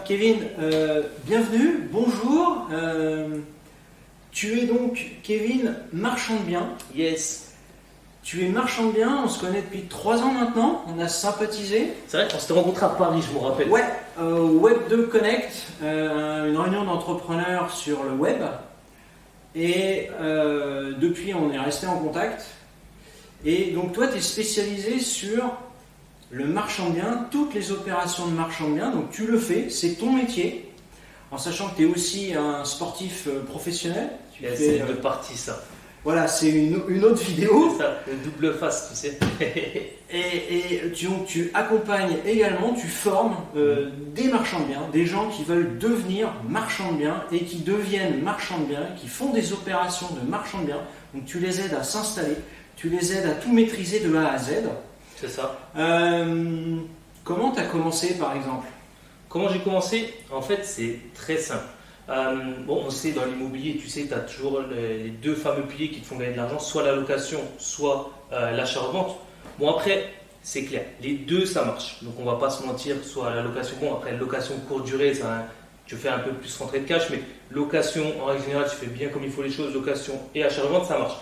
Kevin, bienvenue, bonjour. Tu es donc Kevin, marchand de biens. Yes. Tu es marchand de biens, on se connaît depuis 3 ans maintenant, on a sympathisé. C'est vrai qu'on s'était rencontrés à Paris, je me rappelle. Ouais, Web2 Connect, une réunion d'entrepreneurs sur le web. Et depuis, on est resté en contact. Et donc toi, tu es spécialisé sur le marchand de biens, toutes les opérations de marchand de biens. Donc tu le fais, c'est ton métier. En sachant que tu es aussi un sportif professionnel. C'est deux parties ça. Voilà, c'est une autre vidéo. C'est ça, le double face, tu sais. et tu accompagnes également, tu formes des marchands de biens, des gens qui veulent devenir marchands de biens et qui deviennent marchands de biens, qui font des opérations de marchands de biens. Donc tu les aides à s'installer, tu les aides à tout maîtriser de A à Z. C'est ça. Comment tu as commencé par exemple? Comment j'ai commencé? En fait, c'est très simple. On sait dans l'immobilier, tu sais, tu as toujours les deux fameux piliers qui te font gagner de l'argent, soit la location, soit l'achat-revente. Bon, après, c'est clair, les deux ça marche. Donc on va pas se mentir, soit la location, bon, après, location courte durée, ça, tu fais un peu plus rentrer de cash, mais location, en règle générale, tu fais bien comme il faut les choses, location et achat-revente, ça marche.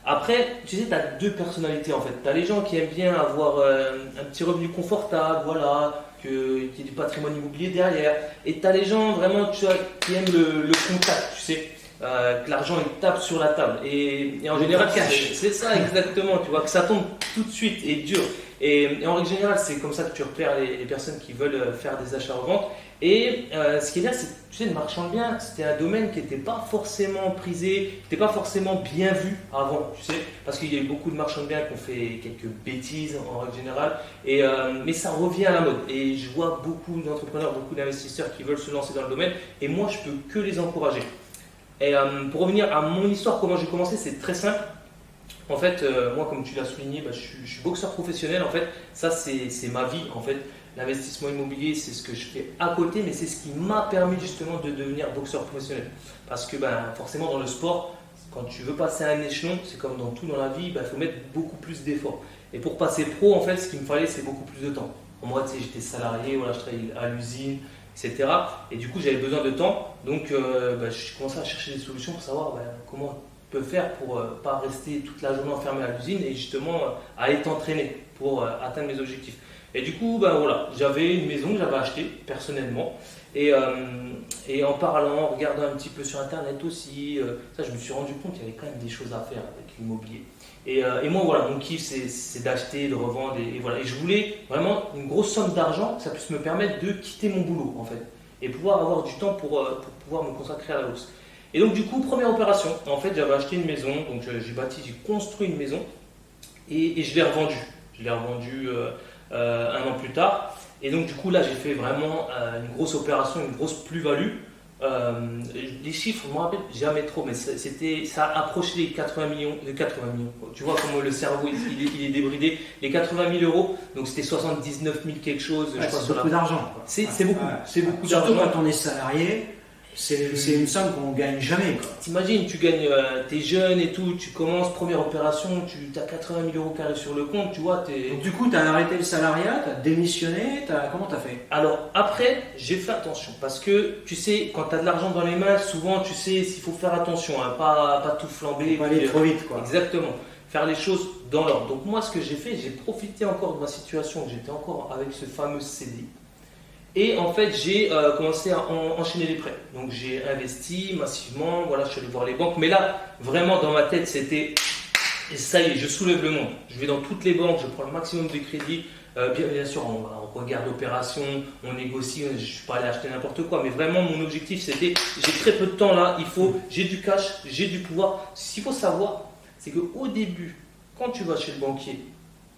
Après, tu sais, tu as deux personnalités en fait. Tu as les gens qui aiment bien avoir un petit revenu confortable, voilà, qu'il y ait du patrimoine immobilier derrière. Et tu as les gens vraiment tu vois, qui aiment le contact, tu sais, que l'argent il tape sur la table. Et en général, c'est ça exactement, tu vois, que ça tombe tout de suite et dur. Et en règle générale, c'est comme ça que tu repères les personnes qui veulent faire des achats-reventes. Et ce qui est bien, c'est que tu sais, le marchand de biens, c'était un domaine qui n'était pas forcément prisé, qui n'était pas forcément bien vu avant, tu sais, parce qu'il y a eu beaucoup de marchands de biens qui ont fait quelques bêtises en règle générale, mais ça revient à la mode. Et je vois beaucoup d'entrepreneurs, beaucoup d'investisseurs qui veulent se lancer dans le domaine, et moi, je peux que les encourager. Et pour revenir à mon histoire, comment j'ai commencé, c'est très simple. En fait, moi, comme tu l'as souligné, je suis boxeur professionnel. En fait, ça, c'est ma vie. En fait, l'investissement immobilier, c'est ce que je fais à côté, mais c'est ce qui m'a permis justement de devenir boxeur professionnel. Parce que forcément, dans le sport, quand tu veux passer à un échelon, c'est comme dans tout dans la vie, il faut mettre beaucoup plus d'efforts. Et pour passer pro, en fait, ce qu'il me fallait, c'est beaucoup plus de temps. Moi, tu sais, j'étais salarié, voilà, je travaillais à l'usine, etc. Et du coup, j'avais besoin de temps. Donc, je commençais à chercher des solutions pour savoir comment peut faire pour pas rester toute la journée enfermé à l'usine et justement aller t'entraîner pour atteindre mes objectifs. Et du coup, voilà, j'avais une maison que j'avais achetée personnellement et en parlant, en regardant un petit peu sur internet aussi, ça je me suis rendu compte qu'il y avait quand même des choses à faire avec l'immobilier. Et moi, voilà, mon kiff c'est d'acheter, de revendre et voilà. Et je voulais vraiment une grosse somme d'argent que ça puisse me permettre de quitter mon boulot en fait et pouvoir avoir du temps pour pouvoir me consacrer à la bourse. Et donc du coup, première opération, en fait j'avais acheté une maison, donc j'ai construit une maison et je l'ai revendue. Je l'ai revendue 1 an plus tard. Et donc du coup là j'ai fait vraiment une grosse opération, une grosse plus-value. Les chiffres, je ne me rappelle jamais trop, mais ça a approché les 80 millions. Tu vois comment le cerveau il est débridé. Les 80 000 euros, donc c'était 79 000 quelque chose. Ouais, c'est beaucoup d'argent. C'est beaucoup, c'est beaucoup d'argent. Surtout quand on est salarié. C'est une somme qu'on ne gagne jamais. T'imagines, tu gagnes, t'es jeune et tout, tu commences, première opération, tu as 80 000 euros qui arrivent sur le compte, tu vois. Donc, du coup, tu as arrêté le salariat, tu as démissionné, comment tu as fait? Alors après, j'ai fait attention parce que tu sais, quand tu as de l'argent dans les mains, souvent tu sais s'il faut faire attention, hein, pas tout flamber. Pas aller trop vite, quoi. Exactement, faire les choses dans l'ordre. Donc moi, ce que j'ai fait, j'ai profité encore de ma situation, j'étais encore avec ce fameux CDI. Et en fait, j'ai commencé à enchaîner les prêts. Donc j'ai investi massivement, voilà, je suis allé voir les banques. Mais là, vraiment dans ma tête, c'était et ça y est, je soulève le monde. Je vais dans toutes les banques, je prends le maximum de crédits. Bien sûr, on regarde l'opération, on négocie, je ne suis pas allé acheter n'importe quoi. Mais vraiment, mon objectif, c'était, j'ai très peu de temps là, j'ai du cash, j'ai du pouvoir. Ce qu'il faut savoir, c'est qu'au début, quand tu vas chez le banquier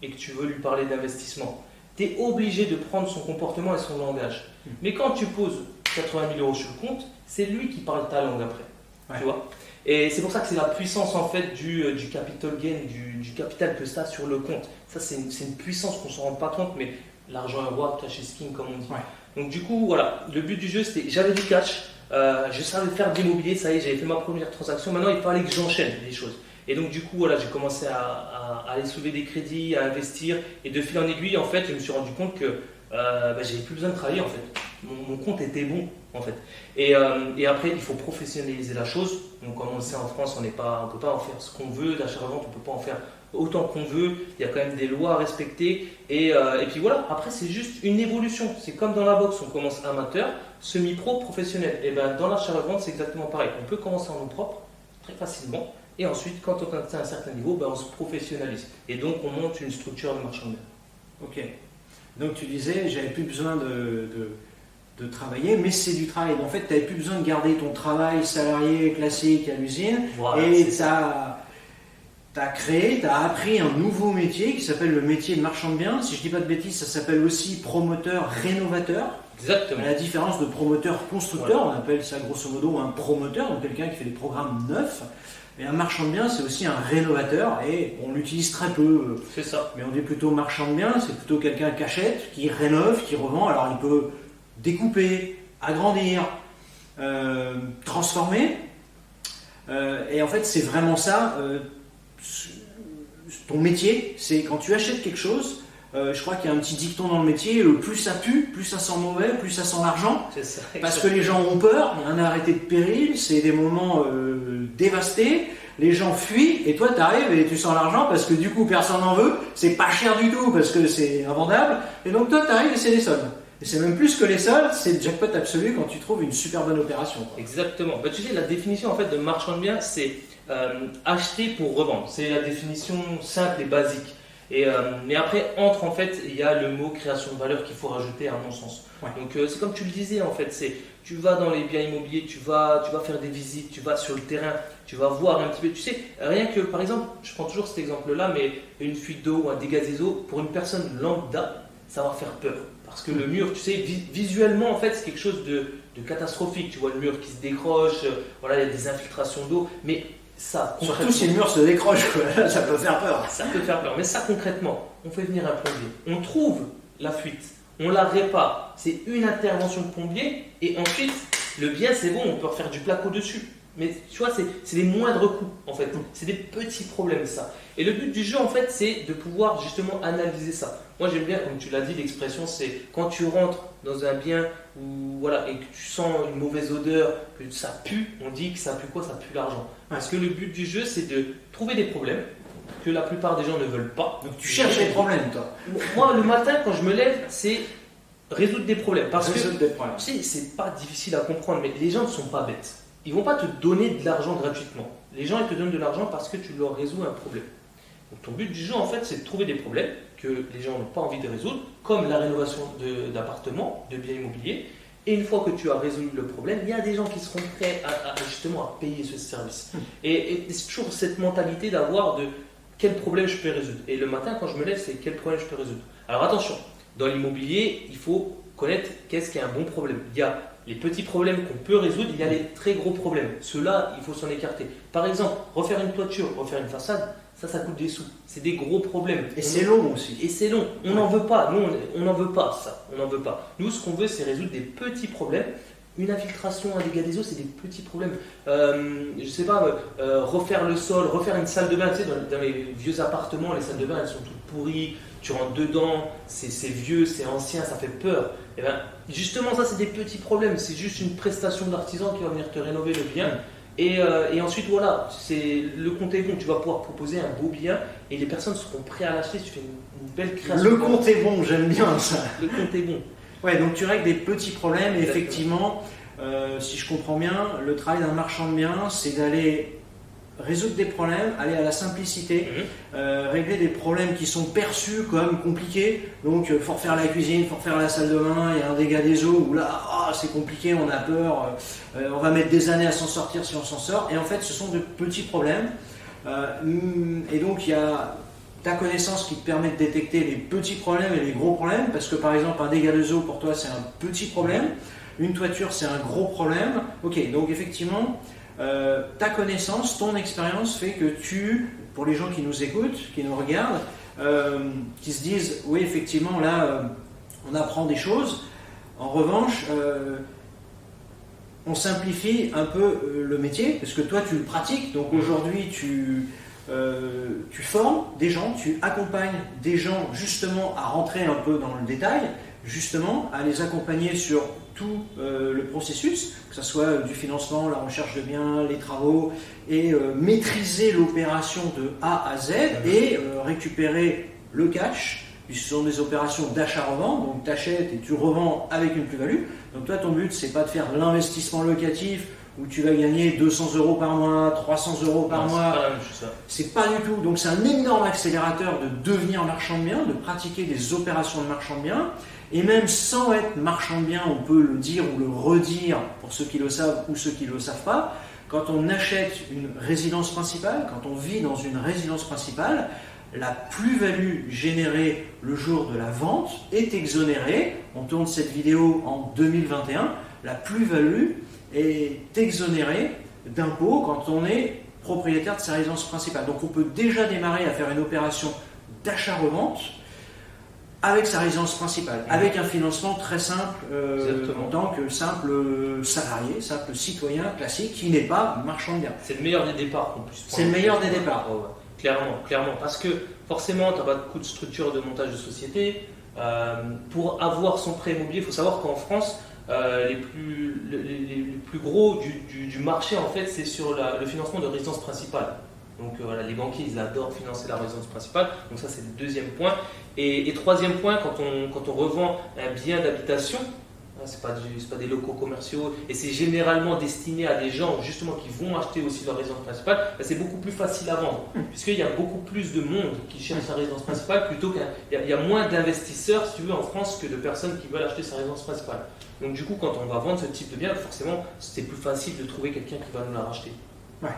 et que tu veux lui parler d'investissement, tu es obligé de prendre son comportement et son langage. Mais quand tu poses 80 000 euros sur le compte, c'est lui qui parle ta langue après. Ouais. Tu vois. Et c'est pour ça que c'est la puissance en fait du capital gain, du capital que ça a sur le compte. Ça, c'est une puissance qu'on ne s'en rend pas compte, mais l'argent est roi, cash is king, comme on dit. Ouais. Donc du coup, voilà, le but du jeu, c'était j'avais du cash, je savais faire de l'immobilier, ça y est, j'avais fait ma première transaction. Maintenant, il fallait que j'enchaîne les choses. Et donc du coup, voilà, j'ai commencé à aller soulever des crédits, à investir. Et de fil en aiguille, en fait, je me suis rendu compte que j'avais plus besoin de travailler, en fait. mon compte était bon en fait. Et après, il faut professionnaliser la chose. Donc, comme on le sait en France, on ne peut pas en faire ce qu'on veut. L'achat-revente, on ne peut pas en faire autant qu'on veut. Il y a quand même des lois à respecter. Et puis voilà, après, c'est juste une évolution. C'est comme dans la boxe, on commence amateur, semi-pro, professionnel. Et bien, dans l'achat-revente, c'est exactement pareil. On peut commencer en nom propre très facilement. Et ensuite, quand on atteint un certain niveau, on se professionnalise. Et donc, on monte une structure de marchand de biens. Ok. Donc tu disais, j'avais plus besoin de travailler, mais c'est du travail. En fait, tu n'avais plus besoin de garder ton travail salarié classique à l'usine. Voilà, et tu as créé, tu as appris un nouveau métier qui s'appelle le métier de marchand de biens. Si je ne dis pas de bêtises, ça s'appelle aussi promoteur rénovateur. Exactement. À la différence de promoteur constructeur, Voilà. on appelle ça grosso modo un promoteur, donc quelqu'un qui fait des programmes neufs. Et un marchand de biens, c'est aussi un rénovateur, et on l'utilise très peu. C'est ça. Mais on dit plutôt marchand de biens, c'est plutôt quelqu'un qui achète, qui rénove, qui revend. Alors il peut découper, agrandir, transformer. Et en fait, c'est vraiment ça. Ton métier, c'est quand tu achètes quelque chose. Je crois qu'il y a un petit dicton dans le métier, plus ça pue, plus ça sent mauvais, plus ça sent l'argent. C'est ça. Parce que les gens ont peur, il y a un arrêté de péril, c'est des moments dévastés, les gens fuient, et toi tu arrives et tu sens l'argent parce que du coup personne n'en veut, c'est pas cher du tout parce que c'est invendable, et donc toi tu arrives et c'est les soldes. Et c'est même plus que les soldes, c'est le jackpot absolu quand tu trouves une super bonne opération. Quoi. Exactement. Tu sais, la définition en fait de marchand de biens, c'est acheter pour revendre. C'est la définition simple et basique. Mais après, en fait, il y a le mot création de valeur qu'il faut rajouter à mon sens. Ouais. Donc, c'est comme tu le disais, en fait, tu vas dans les biens immobiliers, tu vas faire des visites, tu vas sur le terrain, tu vas voir un petit peu. Tu sais, rien que, par exemple, je prends toujours cet exemple-là, mais une fuite d'eau ou un dégât des eaux, pour une personne lambda, ça va faire peur. Parce que le mur, tu sais, visuellement, en fait, c'est quelque chose de catastrophique. Tu vois le mur qui se décroche, voilà, il y a des infiltrations d'eau, mais ça, surtout si le mur se décroche, quoi. Ça peut faire peur. Ça peut faire peur, mais ça concrètement, on fait venir un plombier, on trouve la fuite, on la répare, c'est une intervention de plombier, et ensuite, le bien c'est bon, on peut refaire du placo dessus. Mais tu vois, c'est des moindres coûts en fait, c'est des petits problèmes ça. Et le but du jeu en fait, c'est de pouvoir justement analyser ça. Moi j'aime bien, comme tu l'as dit, l'expression c'est quand tu rentres dans un bien où, voilà, et que tu sens une mauvaise odeur, que ça pue, on dit que ça pue quoi? Ça pue l'argent. Parce que le but du jeu c'est de trouver des problèmes que la plupart des gens ne veulent pas. Donc tu cherches les problèmes toi. Moi le matin quand je me lève, c'est résoudre des problèmes. Parce que des problèmes. tu sais, c'est pas difficile à comprendre, mais les gens ne sont pas bêtes. Ils vont pas te donner de l'argent gratuitement. Les gens, ils te donnent de l'argent parce que tu leur résous un problème. Donc ton but du jeu, en fait, c'est de trouver des problèmes que les gens n'ont pas envie de résoudre, comme la rénovation d'appartements, de biens immobiliers. Et une fois que tu as résolu le problème, il y a des gens qui seront prêts justement à payer ce service. Et c'est toujours cette mentalité d'avoir de quel problème je peux résoudre. Et le matin, quand je me lève, c'est quel problème je peux résoudre. Alors attention, dans l'immobilier, il faut connaître qu'est-ce qui est un bon problème. Il y a les petits problèmes qu'on peut résoudre, il y a les très gros problèmes. Ceux-là, il faut s'en écarter. Par exemple, refaire une toiture, refaire une façade, ça coûte des sous. C'est des gros problèmes. Et c'est long aussi. Et c'est long. On n'en veut pas. Nous, on n'en veut pas ça. On n'en veut pas. Nous, ce qu'on veut, c'est résoudre des petits problèmes. Une infiltration, un dégât des eaux, c'est des petits problèmes. Je sais pas, refaire le sol, refaire une salle de bain. Tu sais, dans les vieux appartements, les salles de bain, elles sont toutes pourries. Tu rentres dedans, c'est vieux, c'est ancien, ça fait peur. Et ben, justement, ça, c'est des petits problèmes. C'est juste une prestation d'artisan qui va venir te rénover le bien. Et ensuite, voilà, le compte est bon. Tu vas pouvoir proposer un beau bien et les personnes seront prêtes à l'acheter. Tu fais une belle création. Le compte est bon, j'aime bien ça. Le compte est bon. Ouais, donc tu règles des petits problèmes. Et effectivement, si je comprends bien, le travail d'un marchand de biens, c'est d'aller résoudre des problèmes, aller à la simplicité, régler des problèmes qui sont perçus comme compliqués. Donc, il faut refaire la cuisine, il faut refaire la salle de bain, il y a un dégât des eaux, où là, c'est compliqué, on a peur, on va mettre des années à s'en sortir si on s'en sort. Et en fait, ce sont de petits problèmes. Et donc, il y a ta connaissance qui te permet de détecter les petits problèmes et les gros problèmes, parce que par exemple, un dégât des eaux, pour toi, c'est un petit problème. Une toiture, c'est un gros problème. Ok, donc effectivement, ta connaissance, ton expérience fait que pour les gens qui nous écoutent, qui nous regardent, qui se disent, oui, effectivement, là, on apprend des choses. En revanche, on simplifie un peu le métier, parce que toi, tu le pratiques. Donc aujourd'hui, tu formes des gens, tu accompagnes des gens justement à rentrer un peu dans le détail. justement à les accompagner sur tout le processus, que ce soit du financement, la recherche de biens, les travaux, et maîtriser l'opération de A à Z et récupérer le cash, puisque ce sont des opérations d'achat-revente, donc tu achètes et tu revends avec une plus-value. Donc toi, ton but, c'est pas de faire l'investissement locatif où tu vas gagner 200 € par mois, 300 € par mois. C'est pas du tout. Donc c'est un énorme accélérateur de devenir marchand de biens, de pratiquer des opérations de marchand de biens. Et même sans être marchand de biens, on peut le dire ou le redire pour ceux qui le savent ou ceux qui ne le savent pas. Quand on achète une résidence principale, quand on vit dans une résidence principale, la plus-value générée le jour de la vente est exonérée. On tourne cette vidéo en 2021. La plus-value est exonérée d'impôts quand on est propriétaire de sa résidence principale. Donc on peut déjà démarrer à faire une opération d'achat-revente avec sa résidence principale, avec un financement très simple en tant que simple salarié, simple citoyen classique qui n'est pas marchand de biens. C'est le meilleur des départs en plus. C'est le meilleur des départs. Ouais. Clairement, parce que forcément, tu n'as pas de coût de structure de montage de société. Pour avoir son prêt immobilier, il faut savoir qu'en France, les plus gros du marché, en fait, c'est sur le financement de résidence principale. Donc voilà, les banquiers, ils adorent financer la résidence principale. Donc ça, c'est le deuxième point. Et troisième point, quand on revend un bien d'habitation, c'est pas des locaux commerciaux, et c'est généralement destiné à des gens justement qui vont acheter aussi leur résidence principale, c'est beaucoup plus facile à vendre, puisqu'il y a beaucoup plus de monde qui cherche sa résidence principale, plutôt qu'il y a moins d'investisseurs, si tu veux, en France que de personnes qui veulent acheter sa résidence principale. Donc du coup, quand on va vendre ce type de bien, forcément, c'est plus facile de trouver quelqu'un qui va nous la racheter. Ouais.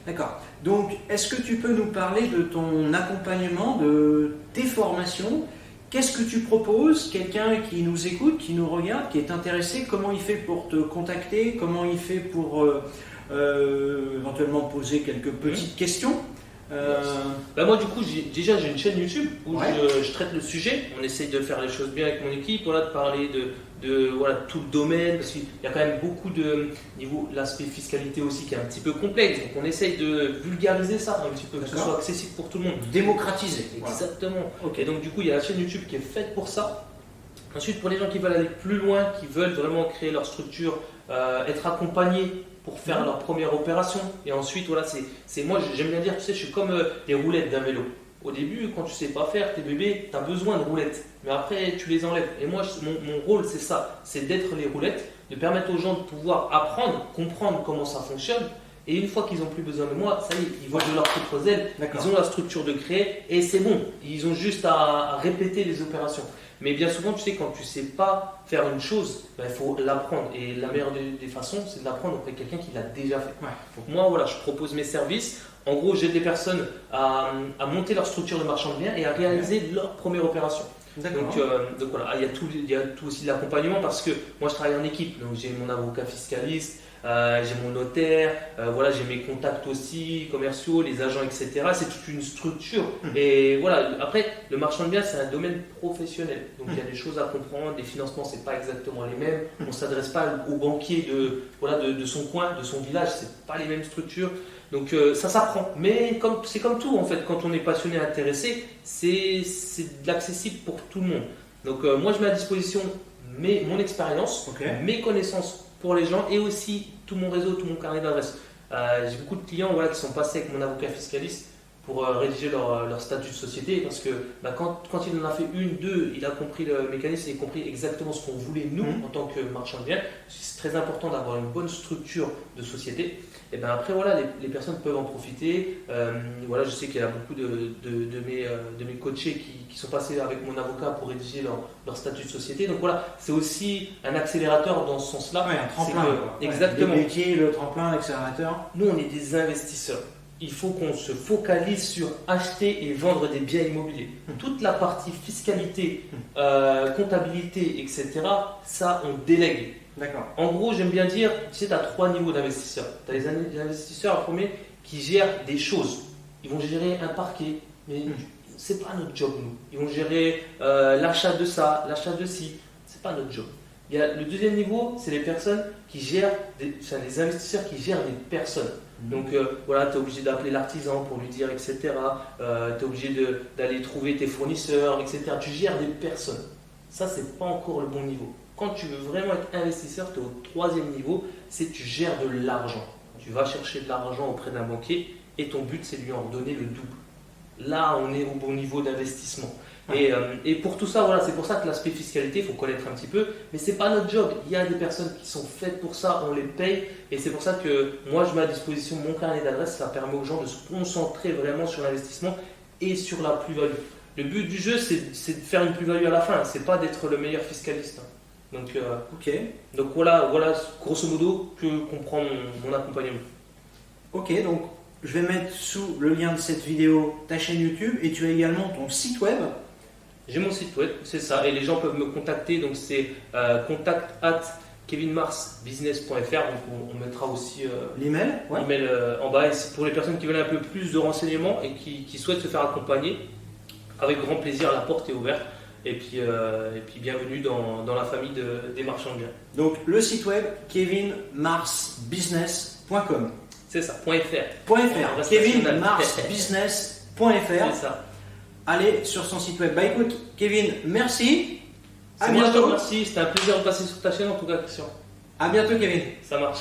D'accord. Donc, est-ce que tu peux nous parler de ton accompagnement, de tes formations? Qu'est-ce que tu proposes? Quelqu'un qui nous écoute, qui nous regarde, qui est intéressé, comment il fait pour te contacter? Comment il fait pour éventuellement poser quelques petites questions? Moi, du coup, j'ai une chaîne YouTube où je traite le sujet. On essaye de faire les choses bien avec mon équipe, de parler de tout le domaine, parce qu'il y a quand même beaucoup de niveau l'aspect fiscalité aussi qui est un petit peu complexe. Donc on essaye de vulgariser ça un petit peu, que ce soit accessible pour tout le monde. Démocratiser. Exactement. Voilà. Et donc du coup, il y a la chaîne YouTube qui est faite pour ça. Ensuite, pour les gens qui veulent aller plus loin, qui veulent vraiment créer leur structure, être accompagnés pour faire leur première opération. Et ensuite, c'est moi, j'aime bien dire, tu sais, je suis comme les roulettes d'un vélo. Au début, quand tu sais pas faire, tes bébés, tu as besoin de roulettes. Mais après, tu les enlèves. Et moi, mon rôle, c'est ça. C'est d'être les roulettes, de permettre aux gens de pouvoir apprendre, comprendre comment ça fonctionne. Et une fois qu'ils n'ont plus besoin de moi, ça y est, ils volent de leurs propres ailes. Ils ont la structure de créer et c'est bon. Ils ont juste à répéter les opérations. Mais bien souvent, tu sais, quand tu ne sais pas faire une chose, il faut l'apprendre. Et la meilleure des façons, c'est de l'apprendre auprès de quelqu'un qui l'a déjà fait. Donc moi, je propose mes services. En gros, j'aide des personnes à monter leur structure de marchand de biens et à réaliser leur première opération. Donc voilà, il y a tout aussi de l'accompagnement parce que moi, je travaille en équipe. Donc j'ai mon avocat fiscaliste, j'ai mon notaire, j'ai mes contacts aussi commerciaux, les agents, etc. C'est toute une structure. Et voilà, après, le marchand de biens, c'est un domaine professionnel. Donc il y a des choses à comprendre, les financements, c'est pas exactement les mêmes. On ne s'adresse pas aux banquiers de son coin, de son village, c'est pas les mêmes structures. Donc ça s'apprend. Mais c'est comme tout en fait, quand on est passionné, intéressé, c'est de l'accessible pour tout le monde. Donc moi, je mets à disposition mon expérience, mes connaissances pour les gens et aussi tout mon réseau, tout mon carnet d'adresses. J'ai beaucoup de clients qui sont passés avec mon avocat fiscaliste pour rédiger leur statut de société parce que quand il en a fait une, deux, il a compris le mécanisme et il a compris exactement ce qu'on voulait nous en tant que marchand de biens. C'est très important d'avoir une bonne structure de société. Et bien après, les personnes peuvent en profiter. Je sais qu'il y a beaucoup de mes coachés qui sont passés avec mon avocat pour rédiger leur statut de société. Donc voilà, c'est aussi un accélérateur dans ce sens-là. Un tremplin. Exactement. Le métier, le tremplin, l'accélérateur. Nous, on est des investisseurs. Il faut qu'on se focalise sur acheter et vendre des biens immobiliers. Toute la partie fiscalité, comptabilité, etc., ça, on délègue. D'accord. En gros, j'aime bien dire, tu sais, tu as 3 niveaux d'investisseurs. Tu as les investisseurs, le premier, qui gèrent des choses. Ils vont gérer un parquet, mais c'est pas notre job, nous. Ils vont gérer l'achat de ça, l'achat de ci. C'est pas notre job. Il y a le deuxième niveau, c'est les personnes qui gèrent, les investisseurs qui gèrent des personnes. Donc tu es obligé d'appeler l'artisan pour lui dire, etc. Tu es obligé d'aller trouver tes fournisseurs, etc. Tu gères des personnes. Ça, c'est pas encore le bon niveau. Quand tu veux vraiment être investisseur, tu es au troisième niveau, c'est que tu gères de l'argent. Tu vas chercher de l'argent auprès d'un banquier et ton but, c'est de lui en redonner le double. Là, on est au bon niveau d'investissement. Et pour tout ça, voilà, c'est pour ça que l'aspect fiscalité, il faut connaître un petit peu, mais c'est pas notre job. Il y a des personnes qui sont faites pour ça, on les paye, et c'est pour ça que moi, je mets à disposition mon carnet d'adresses. Ça permet aux gens de se concentrer vraiment sur l'investissement et sur la plus-value. Le but du jeu, c'est de faire une plus-value à la fin, c'est pas d'être le meilleur fiscaliste. Donc voilà, grosso modo, que comprend mon accompagnement. Ok, donc je vais mettre sous le lien de cette vidéo ta chaîne YouTube et tu as également ton site web. J'ai mon site web, c'est ça, et les gens peuvent me contacter, donc c'est contact@kevinmarsbusiness.fr, donc on mettra aussi l'email en bas, et c'est pour les personnes qui veulent un peu plus de renseignements et qui souhaitent se faire accompagner, avec grand plaisir, la porte est ouverte, et puis bienvenue dans la famille des marchands de biens. Donc le site web kevinmarsbusiness.com. C'est ça, .fr. kevinmarsbusiness.fr. C'est ça. Allez sur son site web. Bah écoute, Kevin, merci. À bientôt. Merci, c'était un plaisir de passer sur ta chaîne en tout cas, Christian. À bientôt, Kevin. Ça marche.